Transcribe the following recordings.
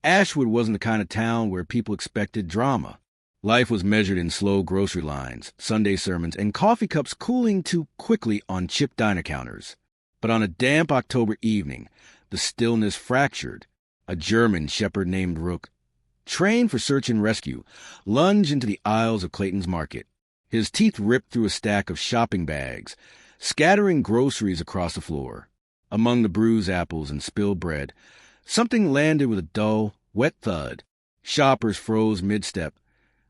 Ashwood wasn't the kind of town where people expected drama. Life was measured in slow grocery lines, Sunday sermons, and coffee cups cooling too quickly on chip diner counters. But on a damp October evening, the stillness fractured. A German shepherd named Rook, trained for search and rescue, lunged into the aisles of Clayton's Market. His teeth ripped through a stack of shopping bags, scattering groceries across the floor. Among the bruised apples and spilled bread, something landed with a dull, wet thud. Shoppers froze mid-step,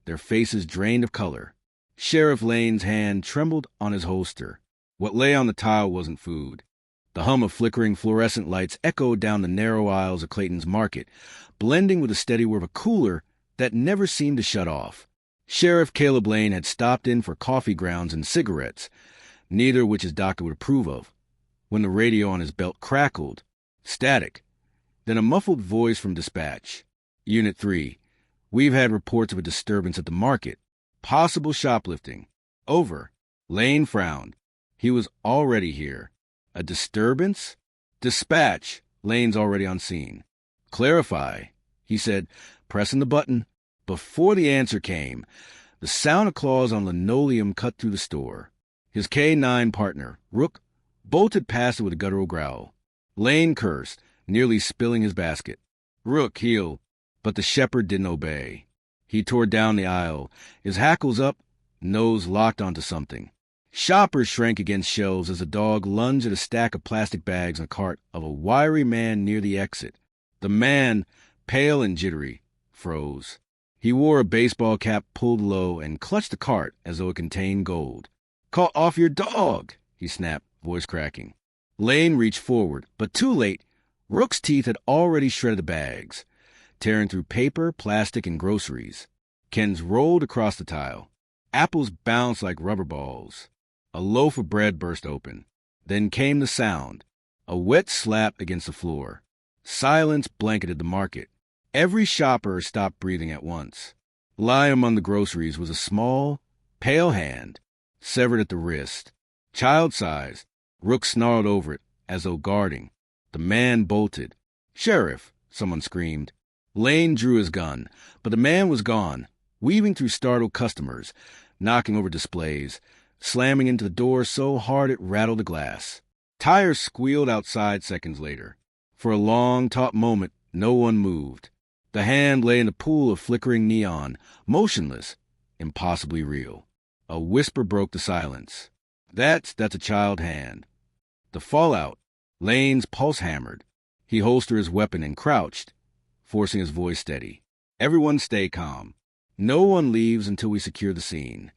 their faces drained of color. Sheriff Lane's hand trembled on his holster. What lay on the tile wasn't food. The hum of flickering fluorescent lights echoed down the narrow aisles of Clayton's Market, blending with the steady whir of a cooler that never seemed to shut off. Sheriff Caleb Lane had stopped in for coffee grounds and cigarettes, neither of which his doctor would approve of, when the radio on his belt crackled. Static. Then a muffled voice from dispatch. Unit 3. We've had reports of a disturbance at the market. Possible shoplifting. Over. Lane frowned. He was already here. A disturbance? Dispatch. Lane's already on scene. Clarify, he said, pressing the button. Before the answer came, the sound of claws on linoleum cut through the store. His K-9 partner, Rook, bolted past it with a guttural growl. Lane cursed, nearly spilling his basket. Rook heeled, but the shepherd didn't obey. He tore down the aisle, his hackles up, nose locked onto something. Shoppers shrank against shelves as a dog lunged at a stack of plastic bags in a cart of a wiry man near the exit. The man, pale and jittery, froze. He wore a baseball cap pulled low and clutched the cart as though it contained gold. "Caught off your dog," he snapped, voice cracking. Lane reached forward, but too late. Rook's teeth had already shredded the bags, tearing through paper, plastic, and groceries. Kens rolled across the tile. Apples bounced like rubber balls. A loaf of bread burst open. Then came the sound, a wet slap against the floor. Silence blanketed the market. Every shopper stopped breathing at once. Lying among the groceries was a small, pale hand, severed at the wrist. Child-sized, Rook snarled over it, as though guarding. The man bolted. "Sheriff!" someone screamed. Lane drew his gun, but the man was gone, weaving through startled customers, knocking over displays, slamming into the door so hard it rattled the glass. Tires squealed outside seconds later. For a long, taut moment, no one moved. The hand lay in a pool of flickering neon, motionless, impossibly real. A whisper broke the silence. That's a child hand. The fallout. Lane's pulse hammered. He holstered his weapon and crouched, forcing his voice steady. "Everyone stay calm. No one leaves until we secure the scene."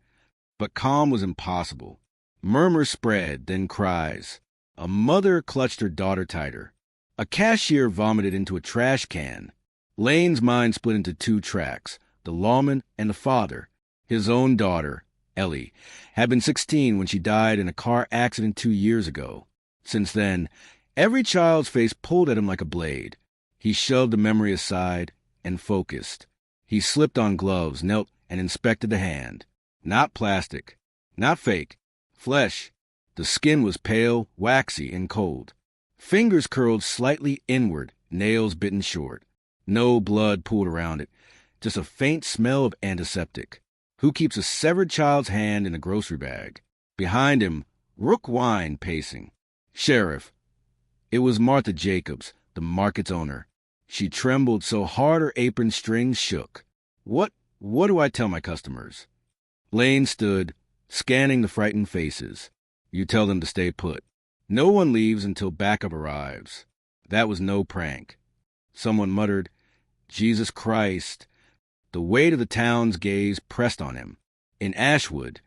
But calm was impossible. Murmurs spread, then cries. A mother clutched her daughter tighter. A cashier vomited into a trash can. Lane's mind split into two tracks, the lawman and the father. His own daughter, Ellie, had been 16 when she died in a car accident 2 years ago. Since then, every child's face pulled at him like a blade. He shoved the memory aside and focused. He slipped on gloves, knelt, and inspected the hand. Not plastic, not fake, flesh. The skin was pale, waxy, and cold. Fingers curled slightly inward, nails bitten short. No blood pooled around it, just a faint smell of antiseptic. Who keeps a severed child's hand in a grocery bag? Behind him, Rook whined, pacing. "Sheriff." It was Martha Jacobs, the market's owner. She trembled so hard her apron strings shook. What do I tell my customers?" Lane stood, scanning the frightened faces. "You tell them to stay put. No one leaves until backup arrives." That was no prank. Someone muttered, "Jesus Christ." The weight of the town's gaze pressed on him. In Ashwood,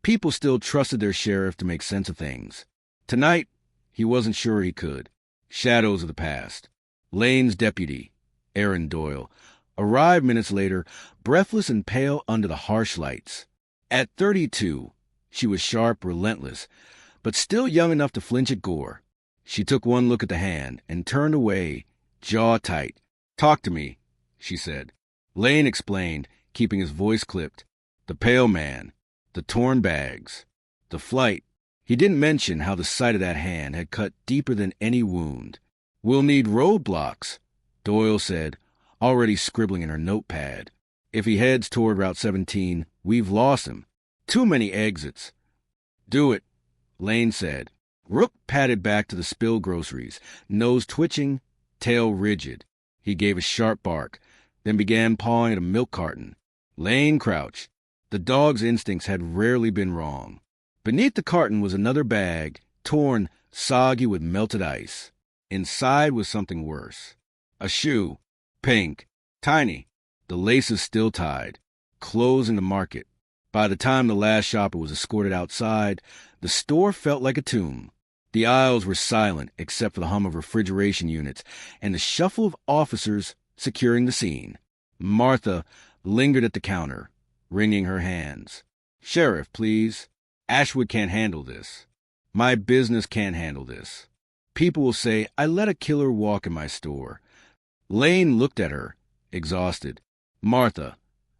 people still trusted their sheriff to make sense of things. Tonight, he wasn't sure he could. Shadows of the past. Lane's deputy, Aaron Doyle, arrived minutes later, breathless and pale under the harsh lights. At 32, she was sharp, relentless, but still young enough to flinch at gore. She took one look at the hand and turned away, jaw tight. "Talk to me," she said. Lane explained, keeping his voice clipped. The pale man, the torn bags, the flight. He didn't mention how the sight of that hand had cut deeper than any wound. "We'll need roadblocks," Doyle said, already scribbling in her notepad. If he heads toward Route 17, we've lost him. Too many exits. Do it, Lane said. Rook padded back to the spilled groceries, nose twitching, tail rigid. He gave a sharp bark, then began pawing at a milk carton. Lane crouched. The dog's instincts had rarely been wrong. Beneath the carton was another bag, torn, soggy with melted ice. Inside was something worse. A shoe, pink, tiny, the laces still tied, closing the market. By the time the last shopper was escorted outside, the store felt like a tomb. The aisles were silent except for the hum of refrigeration units and the shuffle of officers securing the scene. Martha lingered at the counter, wringing her hands. "Sheriff, please. Ashwood can't handle this. My business can't handle this. People will say I let a killer walk in my store." Lane looked at her, exhausted. "Martha,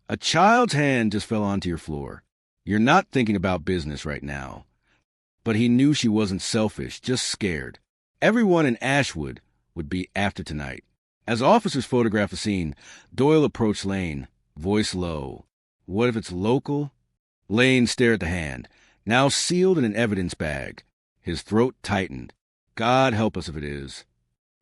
a child's hand just fell onto your floor. You're not thinking about business right now." But he knew she wasn't selfish, just scared. Everyone in Ashwood would be after tonight. As officers photographed the scene, Doyle approached Lane, voice low. "What if it's local?" Lane stared at the hand, now sealed in an evidence bag. His throat tightened. "God help us if it is."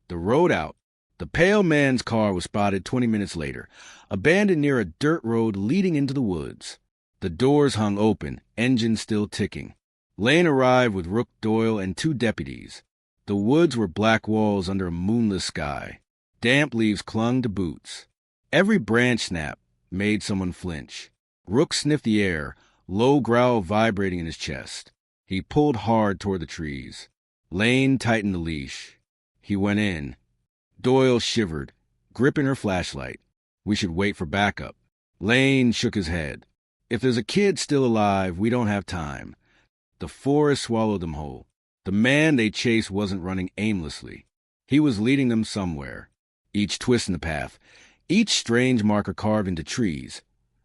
The road out. The pale man's car was spotted 20 minutes later, abandoned near a dirt road leading into the woods. The doors hung open, engine still ticking. Lane arrived with Rook, Doyle, and 2 deputies. The woods were black walls under a moonless sky. Damp leaves clung to boots. Every branch snap made someone flinch. Rook sniffed the air, low growl vibrating in his chest. He pulled hard toward the trees. Lane tightened the leash. He went in. Doyle shivered, gripping her flashlight. "We should wait for backup." Lane shook his head. "If there's a kid still alive, we don't have time." The forest swallowed them whole. The man they chased wasn't running aimlessly. He was leading them somewhere. Each twist in the path, each strange marker carved into trees,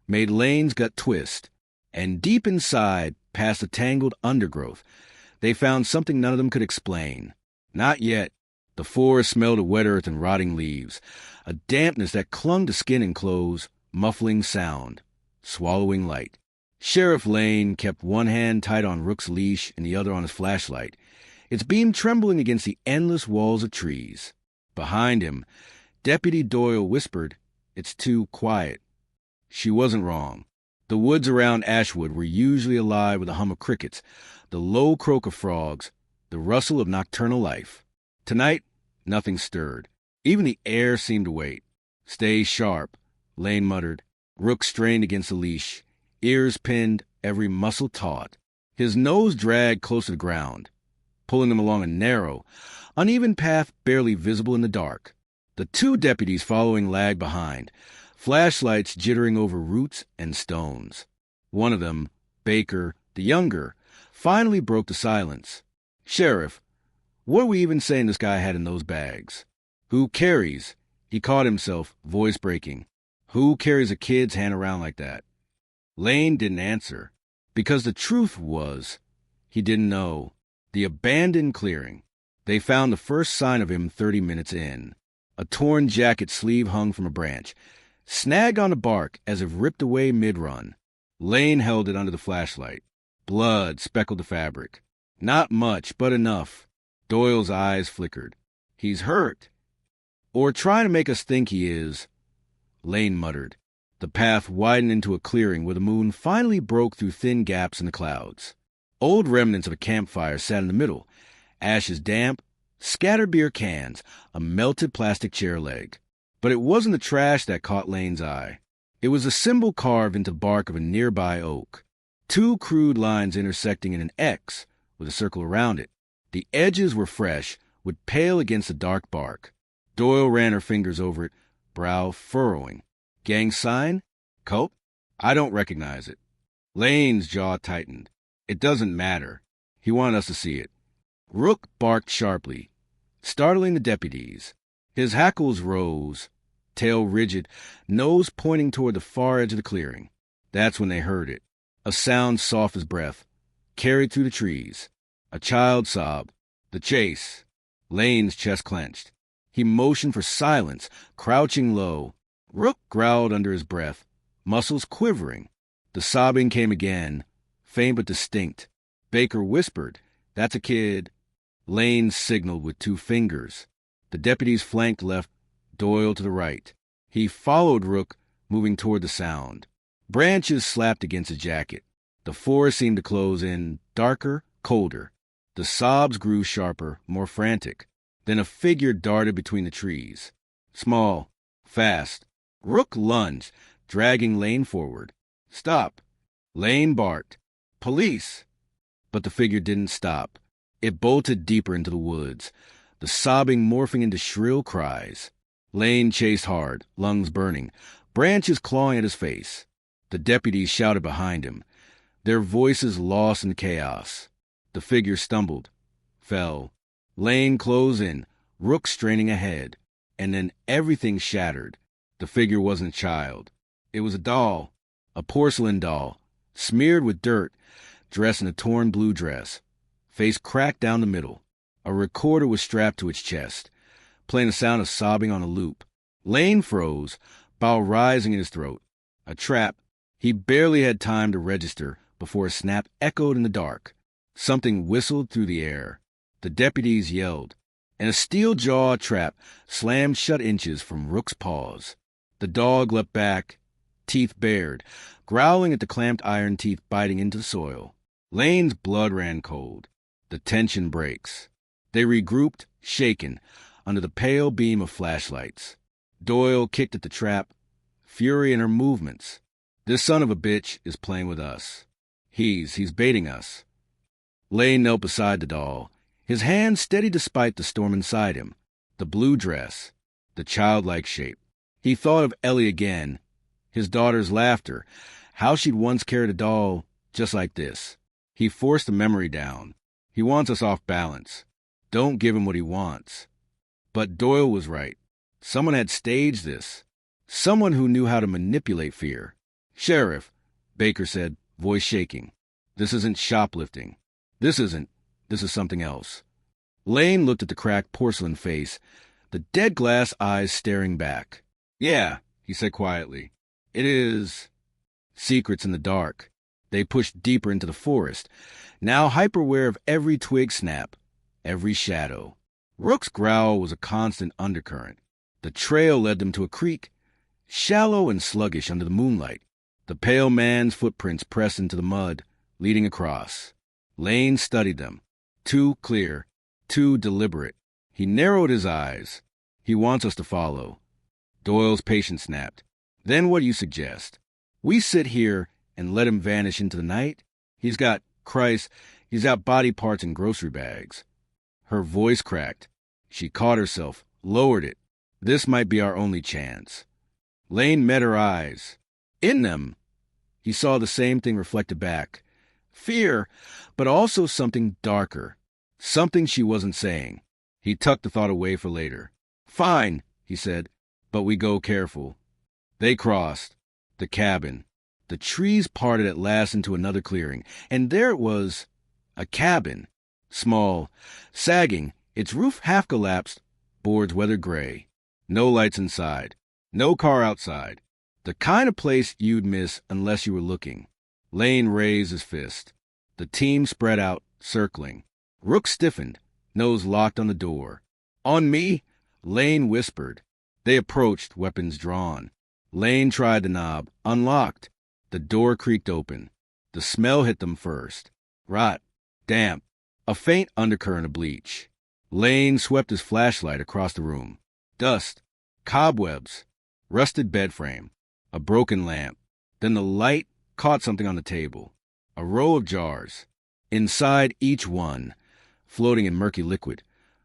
made Lane's gut twist. And deep inside, past the tangled undergrowth, they found something none of them could explain. Not yet. The forest smelled of wet earth and rotting leaves, a dampness that clung to skin and clothes, muffling sound, swallowing light. Sheriff Lane kept one hand tight on Rook's leash and the other on his flashlight, its beam trembling against the endless walls of trees. Behind him, Deputy Doyle whispered, "It's too quiet." She wasn't wrong. The woods around Ashwood were usually alive with the hum of crickets, the low croak of frogs, the rustle of nocturnal life. Tonight, nothing stirred. Even the air seemed to wait. "Stay sharp," Lane muttered. Rook strained against the leash, ears pinned, every muscle taut. His nose dragged close to the ground, pulling them along a narrow, uneven path barely visible in the dark. The 2 deputies following lagged behind, flashlights jittering over roots and stones. One of them, Baker, the younger, finally broke the silence. "Sheriff, what are we even saying this guy had in those bags? Who carries?" He caught himself, voice breaking. "Who carries a kid's hand around like that?" Lane didn't answer, because the truth was, he didn't know. The abandoned clearing. They found the first sign of him 30 minutes in. A torn jacket sleeve hung from a branch, snagged on the bark as if ripped away mid-run. Lane held it under the flashlight. Blood speckled the fabric. Not much, but enough. Doyle's eyes flickered. "He's hurt. Or trying to make us think he is." Lane muttered. The path widened into a clearing where the moon finally broke through thin gaps in the clouds. Old remnants of a campfire sat in the middle, ashes damp, scattered beer cans, a melted plastic chair leg. But it wasn't the trash that caught Lane's eye. It was a symbol carved into the bark of a nearby oak. 2 crude lines intersecting in an X with a circle around it. The edges were fresh, would pale against the dark bark. Doyle ran her fingers over it, brow furrowing. "Gang sign? Cult? I don't recognize it." Lane's jaw tightened. "It doesn't matter." He wanted us to see it. Rook barked sharply, startling the deputies. His hackles rose, tail rigid, nose pointing toward the far edge of the clearing. That's when they heard it. A sound soft as breath, carried through the trees. A child sobbed. The chase. Lane's chest clenched. He motioned for silence, crouching low. Rook growled under his breath, muscles quivering. The sobbing came again, faint but distinct. Baker whispered, "That's a kid." Lane signaled with 2 fingers. The deputies flanked left, Doyle to the right. He followed Rook, moving toward the sound. Branches slapped against his jacket. The forest seemed to close in, darker, colder. The sobs grew sharper, more frantic. Then a figure darted between the trees. Small, fast. Rook lunged, dragging Lane forward. "Stop!" Lane barked. "Police!" But the figure didn't stop. It bolted deeper into the woods, the sobbing morphing into shrill cries. Lane chased hard, lungs burning, branches clawing at his face. The deputies shouted behind him, their voices lost in chaos. The figure stumbled, fell. Lane closed in, Rook straining ahead. And then everything shattered. The figure wasn't a child. It was a doll, a porcelain doll, smeared with dirt, dressed in a torn blue dress, face cracked down the middle. A recorder was strapped to its chest, playing the sound of sobbing on a loop. Lane froze, bile rising in his throat. A trap. He barely had time to register before a snap echoed in the dark. Something whistled through the air. The deputies yelled, and a steel-jawed trap slammed shut inches from Rook's paws. The dog leapt back, teeth bared, growling at the clamped iron teeth biting into the soil. Lane's blood ran cold. The tension breaks. They regrouped, shaken, under the pale beam of flashlights. Doyle kicked at the trap, fury in her movements. "This son of a bitch is playing with us. He's baiting us." Lane knelt beside the doll, his hand steady despite the storm inside him. The blue dress, the childlike shape. He thought of Ellie again, his daughter's laughter, how she'd once carried a doll just like this. He forced the memory down. He wants us off balance. Don't give him what he wants. But Doyle was right. Someone had staged this. Someone who knew how to manipulate fear. "Sheriff," Baker said, voice shaking. "This isn't shoplifting. This is something else." Lane looked at the cracked porcelain face, the dead glass eyes staring back. "Yeah," he said quietly. "It is." Secrets in the dark. They pushed deeper into the forest, now hyper-aware of every twig snap, every shadow. Rook's growl was a constant undercurrent. The trail led them to a creek, shallow and sluggish under the moonlight. The pale man's footprints pressed into the mud, leading across. Lane studied them. Too clear, too deliberate. He narrowed his eyes. "He wants us to follow." Doyle's patience snapped. "Then what do you suggest? We sit here and let him vanish into the night? He's got body parts in grocery bags." Her voice cracked. She caught herself, lowered it. This might be our only chance. Lane met her eyes. In them, he saw the same thing reflected back. Fear, but also something darker. Something she wasn't saying. He tucked the thought away for later. "Fine," he said, "but we go careful." They crossed. The cabin. The trees parted at last into another clearing, and there it was, a cabin. Small, sagging, its roof half collapsed, boards weathered gray. No lights inside. No car outside. The kind of place you'd miss unless you were looking. Lane raised his fist. The team spread out, circling. Rook stiffened, nose locked on the door. "On me?" Lane whispered. They approached, weapons drawn. Lane tried the knob, unlocked. The door creaked open. The smell hit them first. Rot, damp, a faint undercurrent of bleach. Lane swept his flashlight across the room. Dust, cobwebs, rusted bed frame, a broken lamp. Then the light caught something on the table. A row of jars. Inside each one, floating in murky liquid,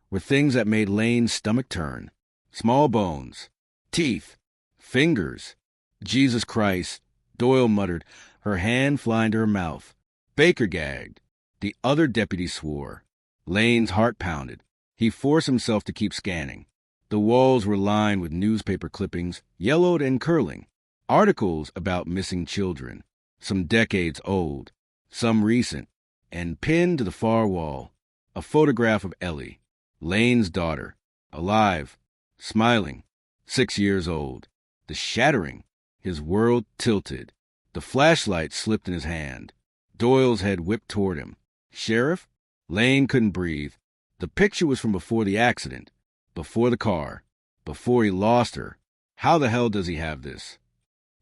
were things that made Lane's stomach turn. Small bones, teeth, fingers. Jesus Christ, Doyle muttered, her hand flying to her mouth. Baker gagged. The other deputy swore. Lane's heart pounded. He forced himself to keep scanning. The walls were lined with newspaper clippings, yellowed and curling. Articles about missing children, some decades old, some recent, and pinned to the far wall, a photograph of Ellie, Lane's daughter, alive, smiling, 6 years old. the shattering. His world tilted. The flashlight slipped in his hand. Doyle's head whipped toward him. Sheriff? Lane couldn't breathe. The picture was from before the accident, before the car, before he lost her. How the hell does he have this?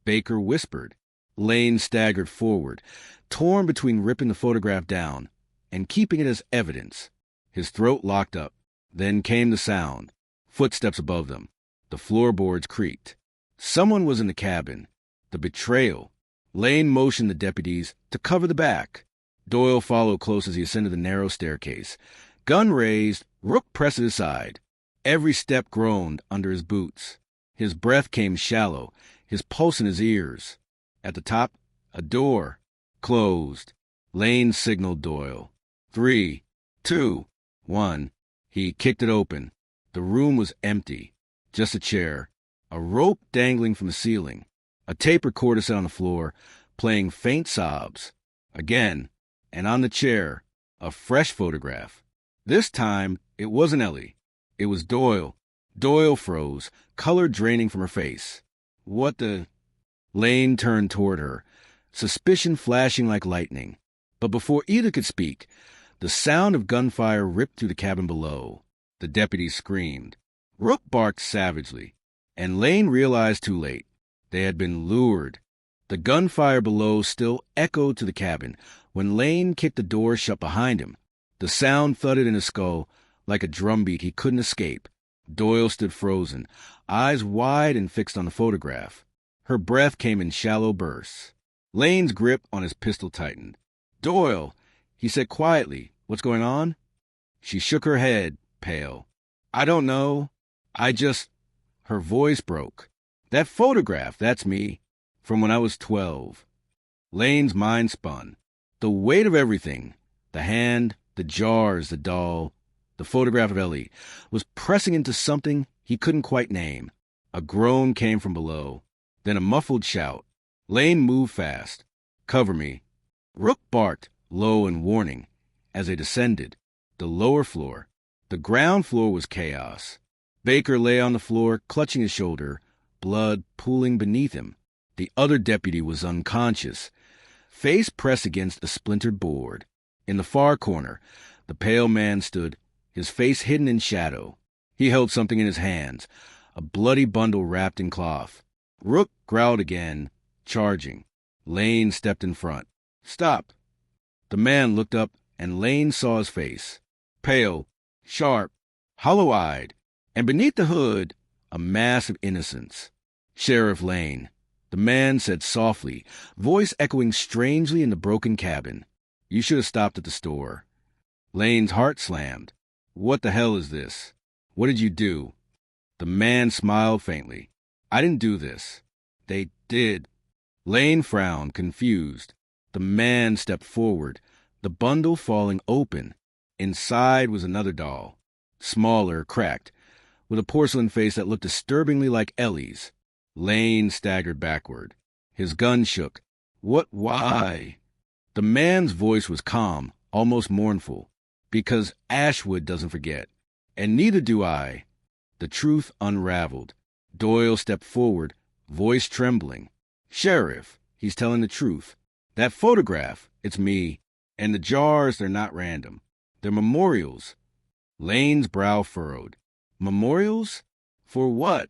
Baker whispered. Lane staggered forward, torn between ripping the photograph down and keeping it as evidence. His throat locked up. Then came the sound. Footsteps above them. The floorboards creaked. Someone was in the cabin. The betrayal. Lane motioned the deputies to cover the back. Doyle followed close as he ascended the narrow staircase. Gun raised, Rook pressed it aside. Every step groaned under his boots. His breath came shallow, his pulse in his ears. At the top, a door. Closed. Lane signaled Doyle. 3, 2, 1. He kicked it open. The room was empty. Just a chair. A rope dangling from the ceiling. A tape recorder sat on the floor, playing faint sobs. Again, and on the chair, a fresh photograph. This time, it wasn't Ellie. It was Doyle. Doyle froze, color draining from her face. What the... Lane turned toward her, suspicion flashing like lightning. But before either could speak, the sound of gunfire ripped through the cabin below. The deputy screamed. Rook barked savagely, and Lane realized too late. They had been lured. The gunfire below still echoed to the cabin when Lane kicked the door shut behind him. The sound thudded in his skull like a drumbeat he couldn't escape. Doyle stood frozen, eyes wide and fixed on the photograph. Her breath came in shallow bursts. Lane's grip on his pistol tightened. Doyle, he said quietly, what's going on? She shook her head, pale. I don't know. Her voice broke. That photograph, that's me, from when I was 12. Lane's mind spun. The weight of everything, the hand, the jars, the doll, the photograph of Ellie, was pressing into something he couldn't quite name. A groan came from below, then a muffled shout. Lane moved fast. Cover me. Rook barked, low and warning, as they descended. The lower floor. The ground floor was chaos. Baker lay on the floor, clutching his shoulder, blood pooling beneath him. The other deputy was unconscious, face pressed against a splintered board. In the far corner, the pale man stood, his face hidden in shadow. He held something in his hands, a bloody bundle wrapped in cloth. Rook growled again, charging. Lane stepped in front. Stop. The man looked up, and Lane saw his face. Pale, sharp, hollow-eyed, and beneath the hood, a mass of innocence. Sheriff Lane, the man said softly, voice echoing strangely in the broken cabin. You should have stopped at the store. Lane's heart slammed. What the hell is this? What did you do? The man smiled faintly. I didn't do this. They did. Lane frowned, confused. The man stepped forward, the bundle falling open. Inside was another doll, smaller, cracked, with a porcelain face that looked disturbingly like Ellie's. Lane staggered backward. His gun shook. Why? The man's voice was calm, almost mournful. Because Ashwood doesn't forget. And neither do I. The truth unraveled. Doyle stepped forward, voice trembling. Sheriff, he's telling the truth. That photograph, it's me. And the jars, they're not random. They're memorials. Lane's brow furrowed. Memorials? For what?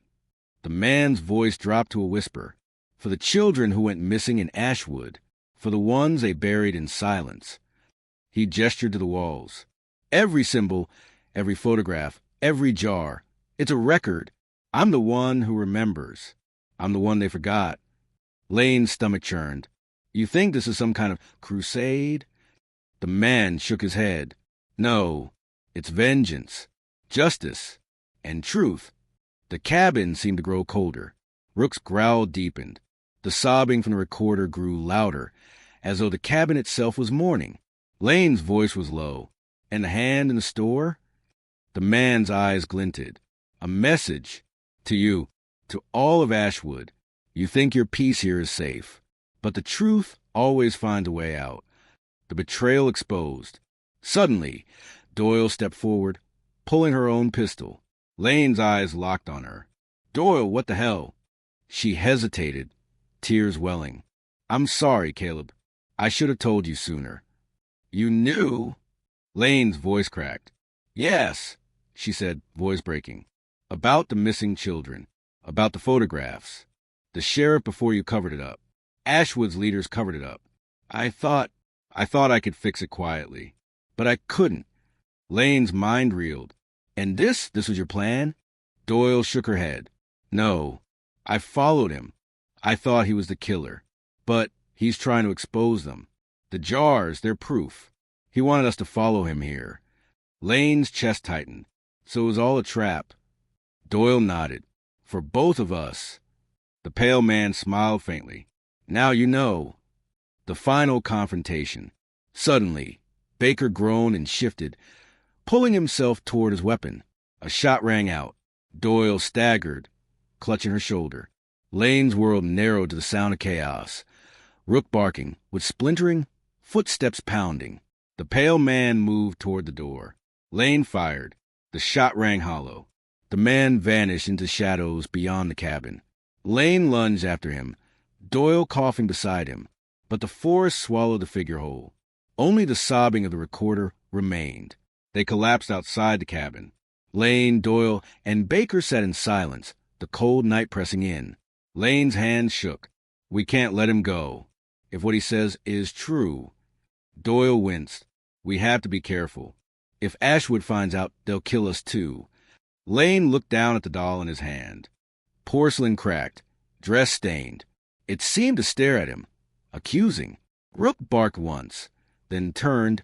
The man's voice dropped to a whisper. For the children who went missing in Ashwood. For the ones they buried in silence. He gestured to the walls. Every symbol, every photograph, every jar. It's a record. I'm the one who remembers. I'm the one they forgot. Lane's stomach churned. You think this is some kind of crusade? The man shook his head. No, it's vengeance, justice, and truth. The cabin seemed to grow colder. Rook's growl deepened. The sobbing from the recorder grew louder, as though the cabin itself was mourning. Lane's voice was low. And the hand in the store? The man's eyes glinted. A message. To you. To all of Ashwood. You think your peace here is safe. But the truth always finds a way out. The betrayal exposed. Suddenly, Doyle stepped forward, pulling her own pistol. Lane's eyes locked on her. Doyle, what the hell? She hesitated, tears welling. I'm sorry, Caleb. I should have told you sooner. You knew? Lane's voice cracked. Yes, she said, voice breaking. About the missing children. About the photographs. The sheriff before you covered it up. Ashwood's leaders covered it up. I thought I could fix it quietly. But I couldn't. Lane's mind reeled. And this was your plan? Doyle shook her head. No. I followed him. I thought he was the killer. But he's trying to expose them. The jars, they're proof. He wanted us to follow him here. Lane's chest tightened. So it was all a trap. Doyle nodded. For both of us. The pale man smiled faintly. Now you know. The final confrontation. Suddenly, Baker groaned and shifted, pulling himself toward his weapon. A shot rang out. Doyle staggered, clutching her shoulder. Lane's world narrowed to the sound of chaos. Rook barking, with splintering, footsteps pounding. The pale man moved toward the door. Lane fired. The shot rang hollow. The man vanished into shadows beyond the cabin. Lane lunged after him, Doyle coughing beside him. But the forest swallowed the figure whole. Only the sobbing of the recorder remained. They collapsed outside the cabin. Lane, Doyle, and Baker sat in silence, the cold night pressing in. Lane's hand shook. We can't let him go. If what he says is true. Doyle winced. We have to be careful. If Ashwood finds out, they'll kill us too. Lane looked down at the doll in his hand. Porcelain cracked, dress stained. It seemed to stare at him, accusing. Rook barked once, then turned,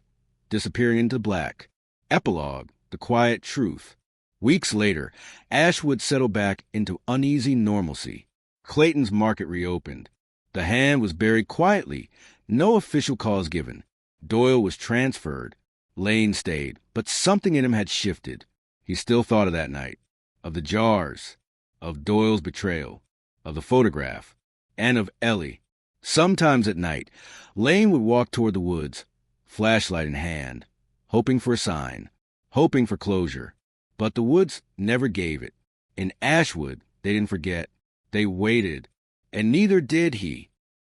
disappearing into black. Epilogue, the quiet truth. Weeks later, Ashwood settled back into uneasy normalcy. Clayton's market reopened. The hand was buried quietly, no official cause given. Doyle was transferred. Lane stayed, but something in him had shifted. He still thought of that night, of the jars, of Doyle's betrayal, of the photograph, and of Ellie. Sometimes at night, Lane would walk toward the woods, flashlight in hand, hoping for a sign, hoping for closure. But the woods never gave it. In Ashwood, they didn't forget. They waited, and neither did he.